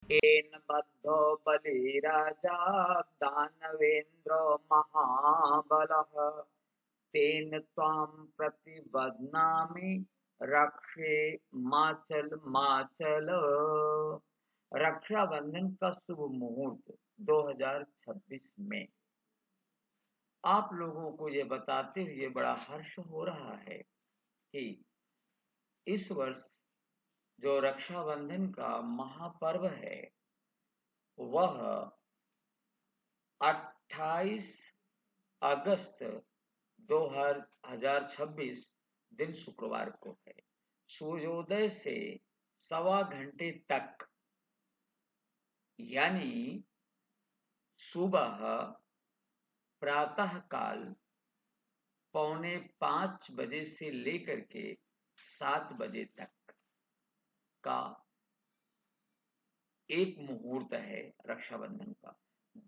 येन बद्धो बलिराजा दानवेन्द्रो महाबलः तेन त्वां प्रतिबध्नामि रक्षे माचल माचल। रक्षाबंधन का शुभ मुहूर्त 2026 में आप लोगों को ये बताते हुए बड़ा हर्ष हो रहा है कि इस वर्ष जो रक्षाबंधन का महापर्व है वह 28 अगस्त 2026 दिन शुक्रवार को है। सूर्योदय से सवा घंटे तक यानी सुबह प्रातः काल 4:45 से लेकर के 7 बजे तक का एक मुहूर्त है रक्षाबंधन का।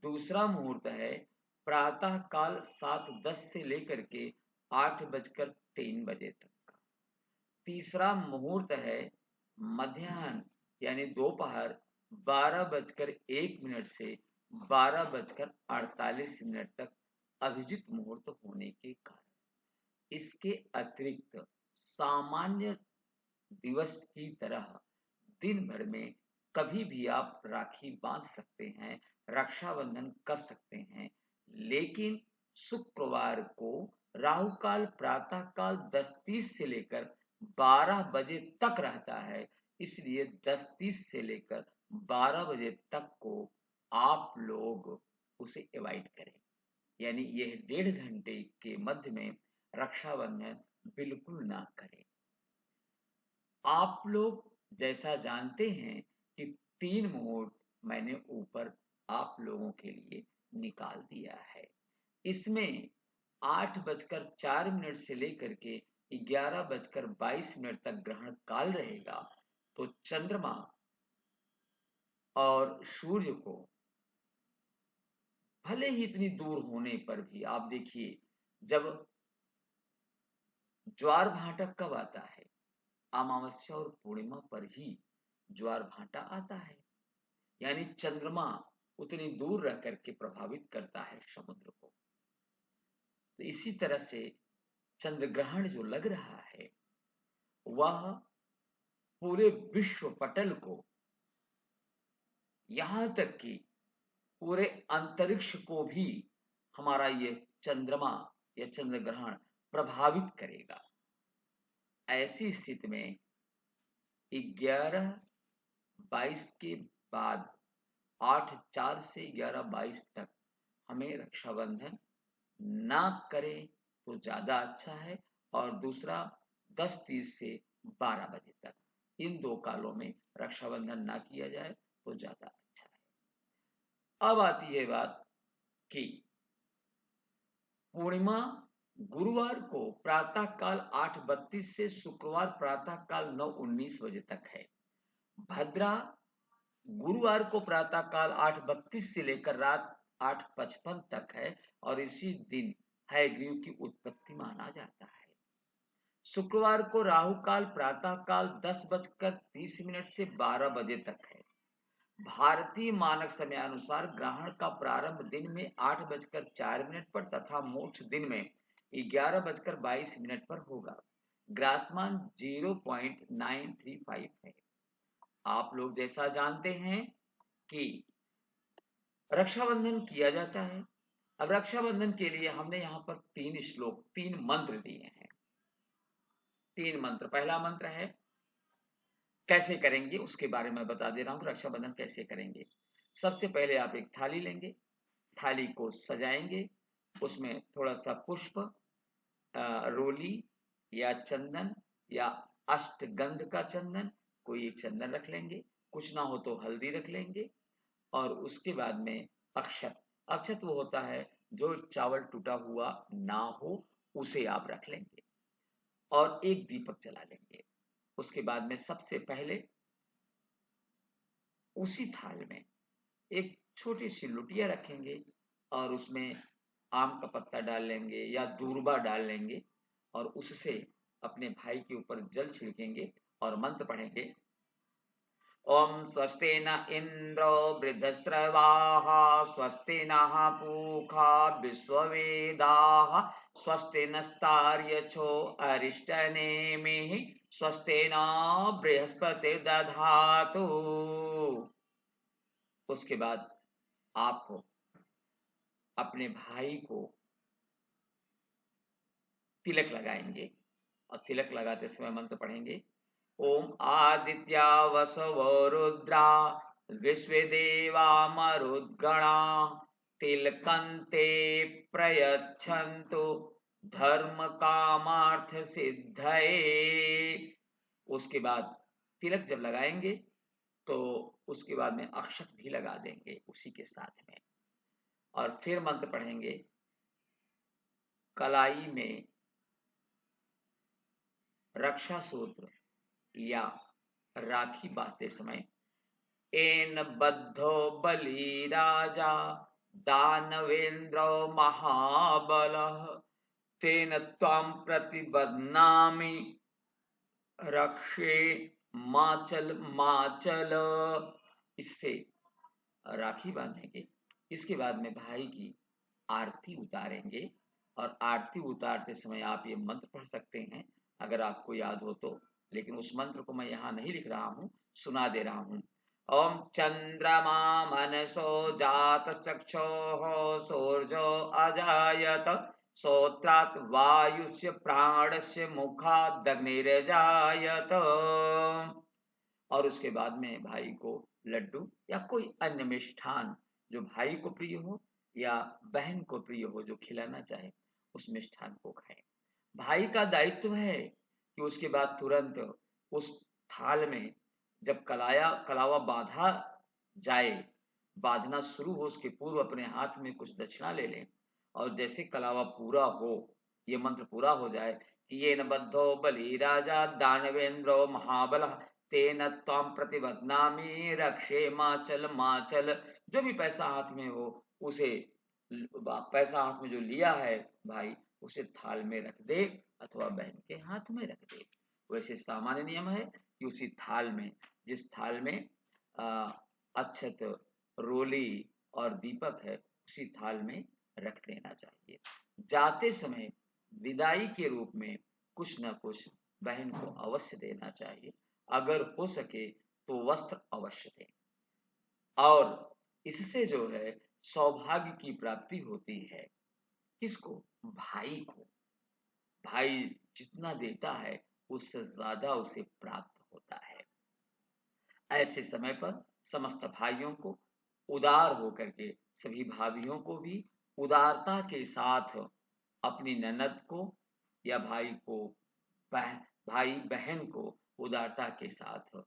दूसरा मुहूर्त है प्रातः काल 7:10 से लेकर के 8:03 तक का। तीसरा मुहूर्त है मध्याह्न यानी दोपहर 12:01 से 12:48 तक अभिजित मुहूर्त होने के कारण इसके अतिरिक्त सामान्य दिवस की तरह दिन भर में कभी भी आप राखी बांध सकते हैं, रक्षाबंधन कर सकते हैं, लेकिन शुक्रवार को राहु काल प्रातः काल 10:30 से लेकर 12 बजे तक रहता है, इसलिए 10:30 से लेकर 12 बजे तक को आप लोग उसे अवॉइड करें। यानी यह 1.5 घंटे के मध्य में रक्षाबंधन बिल्कुल ना करें। आप लोग जैसा जानते हैं कि 3 मुहूर्त मैंने ऊपर आप लोगों के लिए निकाल दिया है। इसमें 8:04 से लेकर के 11:22 तक ग्रहण काल रहेगा। तो चंद्रमा और सूर्य को भले ही इतनी दूर होने पर भी आप देखिए, जब ज्वार भाटा कब आता है? अमावस्या और पूर्णिमा पर ही ज्वार भाटा आता है। यानी चंद्रमा उतनी दूर रह करके प्रभावित करता है समुद्र को। तो इसी तरह से चंद्र ग्रहण जो लग रहा है वह पूरे विश्व पटल को, यहां तक कि पूरे अंतरिक्ष को भी हमारा ये चंद्रमा या चंद्र ग्रहण प्रभावित करेगा। ऐसी स्थिति में 11:22 के बाद 8:04 से 11:22 तक हमें रक्षाबंधन ना करें तो ज्यादा अच्छा है, और दूसरा 10:30 से 12 बजे तक, इन 2 कालों में रक्षाबंधन ना किया जाए तो ज्यादा अच्छा है। अब आती है बात कि पूर्णिमा गुरुवार को प्रातः काल 8:32 से शुक्रवार प्रातः काल 9:19 बजे तक है। भद्रा गुरुवार को प्रातः काल 8:32 से लेकर रात 8:55 तक है, और इसी दिन हयग्रीव की उत्पत्ति माना जाता है। शुक्रवार को राहु काल प्रातः काल 10:30 से 12 बजे तक है। भारतीय मानक समय अनुसार ग्रहण का प्रारंभ दिन में 8:04 पर तथा मोक्ष दिन में 11:22 पर होगा। ग्रासमान 0.935 है। आप लोग जैसा जानते हैं कि रक्षाबंधन किया जाता है। अब रक्षाबंधन के लिए हमने यहाँ पर 3 श्लोक 3 मंत्र दिए हैं। 3 मंत्र। पहला मंत्र है, कैसे करेंगे उसके बारे में बता दे रहा हूँ। रक्षाबंधन कैसे करेंगे? सबसे पहले आप एक थाली लेंगे, थाली को सजाएंगे, उसमें थोड़ा सा पुष्प, रोली या चंदन या अष्टगंध का चंदन, कोई एक चंदन रख लेंगे, कुछ ना हो तो हल्दी रख लेंगे, और उसके बाद में अक्षत। अक्षत वो होता है जो चावल टूटा हुआ ना हो, उसे आप रख लेंगे, और एक दीपक जला लेंगे। उसके बाद में सबसे पहले उसी थाल में एक छोटी सी लुटिया रखेंगे, और उसमें आम का पत्ता डाल लेंगे या दूर्बा डाल लेंगे, और उससे अपने भाई के ऊपर जल छिड़केंगे और मंत्र पढ़ेंगे। ओम स्वस्ति न इंद्रो वृद्धश्रवाः स्वस्ति नः पूषा विश्ववेदाः स्वस्ति नस्तार्यछो अरिष्टनेमिः स्वस्ति न बृहस्पतिर्दधातु। उसके बाद आप अपने भाई को तिलक लगाएंगे और तिलक लगाते समय मंत्र पढ़ेंगे, ओम आदित्या वसवो रुद्रा विश्वे देवा मरुद्गणा तिलकन्ते प्रयच्छन्तु धर्म कामार्थ सिद्धये। उसके बाद तिलक जब लगाएंगे तो उसके बाद में अक्षत भी लगा देंगे उसी के साथ में, और फिर मंत्र पढ़ेंगे। कलाई में रक्षा सूत्र या राखी बांधते समय, एन बद्धो बलि राजा दानवेन्द्रो महाबलः तेन त्वां प्रतिबध्नामि रक्षे माचल माचल। इससे राखी बांधेंगे। इसके बाद में भाई की आरती उतारेंगे, और आरती उतारते समय आप ये मंत्र पढ़ सकते हैं अगर आपको याद हो तो, लेकिन उस मंत्र को मैं यहाँ नहीं लिख रहा हूँ, सुना दे रहा हूँ। ओम चंद्रमा मनसो जात चक्षो सूर्यो अजायत श्रोत्रात् वायुस्य प्राणस्य मुखादग्निर्जायत। और उसके बाद में भाई को लड्डू या कोई अन्य मिष्ठान जो भाई को प्रिय हो या बहन को प्रिय हो जो खिलाना चाहे, उस मिष्ठान को खाएं। भाई का दायित्व है कि उसके बाद तुरंत उस थाल में जब कलावा बांधा जाए, बांधना शुरू हो उसके पूर्व अपने हाथ में कुछ दक्षिणा ले लें, और जैसे कलावा पूरा हो, ये मंत्र पूरा हो जाए कि ये न बद्धो बलि राजा दानवेन्द्रो महाबल तेन त्वां प्रतिबध्नामि रक्षे माचल माचल, जो भी पैसा हाथ में हो उसे, पैसा हाथ में जो लिया है भाई उसे थाल में रख दे अथवा बहन के हाथ में रख दे। वैसे सामान्य नियम है कि उसी थाल में, जिस थाल में अक्षत, रोली और दीपक है, उसी थाल में रख देना चाहिए। जाते समय विदाई के रूप में कुछ न कुछ बहन को अवश्य देना चाहिए, अगर हो सके तो वस्त्र अवश्य दें। और इससे जो है सौभाग्य की प्राप्ति होती है। किसको? भाई को। भाई जितना देता है उससे ज्यादा उसे प्राप्त होता है। ऐसे समय पर समस्त भाइयों को उदार होकर के, सभी भाभियों को भी उदारता के साथ अपनी ननद को या भाई को, भाई बहन को उदारता के साथ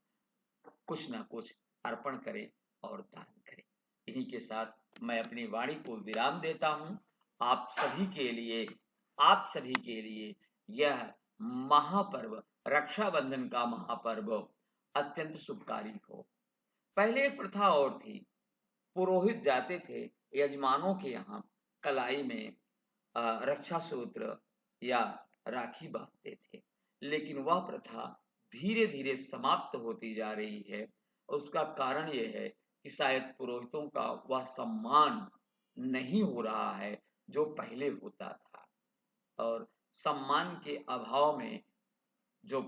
कुछ ना कुछ अर्पण करें और दान करें। इन्हीं के साथ मैं अपनी वाणी को विराम देता हूं। आप सभी के लिए, आप सभी के लिए यह महापर्व, रक्षाबंधन का महापर्व अत्यंत शुभकारी हो। पहले एक प्रथा और थी, पुरोहित जाते थे यजमानों के यहाँ, कलाई में रक्षा सूत्र या राखी बांधते थे, लेकिन वह प्रथा धीरे धीरे समाप्त होती जा रही है। उसका कारण यह है कि शायद पुरोहितों का वह सम्मान नहीं हो रहा है जो पहले होता था, और सम्मान के अभाव में जो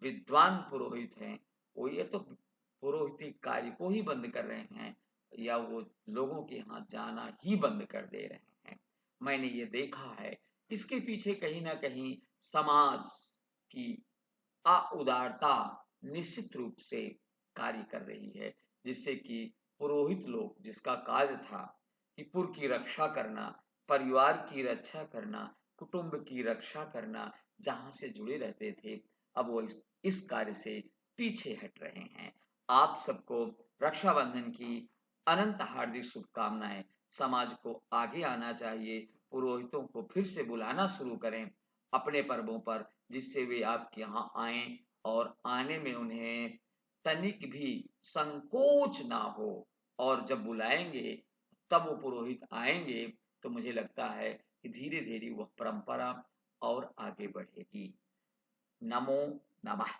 विद्वान पुरोहित हैं वो ये तो पुरोहित कार्य को ही बंद कर रहे हैं, या वो लोगों के यहाँ जाना ही बंद कर दे रहे हैं। मैंने ये देखा है। इसके पीछे कहीं ना कहीं समाज की उदारता निश्चित रूप से कार्य कर रही है, जिससे कि पुरोहित लोग, जिसका कार्य था कि पुर की रक्षा करना, परिवार की रक्षा करना, कुटुंब की रक्षा करना, जहां से जुड़े रहते थे, अब वो इस कार्य से पीछे हट रहे हैं। आप सबको रक्षाबंधन की अनंत हार्दिक शुभकामनाएं। समाज को आगे आना चाहिए, पुरोहितों को फिर से बुलाना शुरू करें अपने पर्वों पर, जिससे वे आपके यहाँ आएं और आने में उन्हें तनिक भी संकोच ना हो, और जब बुलाएंगे तब वो पुरोहित आएंगे तो मुझे लगता है कि धीरे धीरे वह परंपरा और आगे बढ़ेगी। नमो नमः।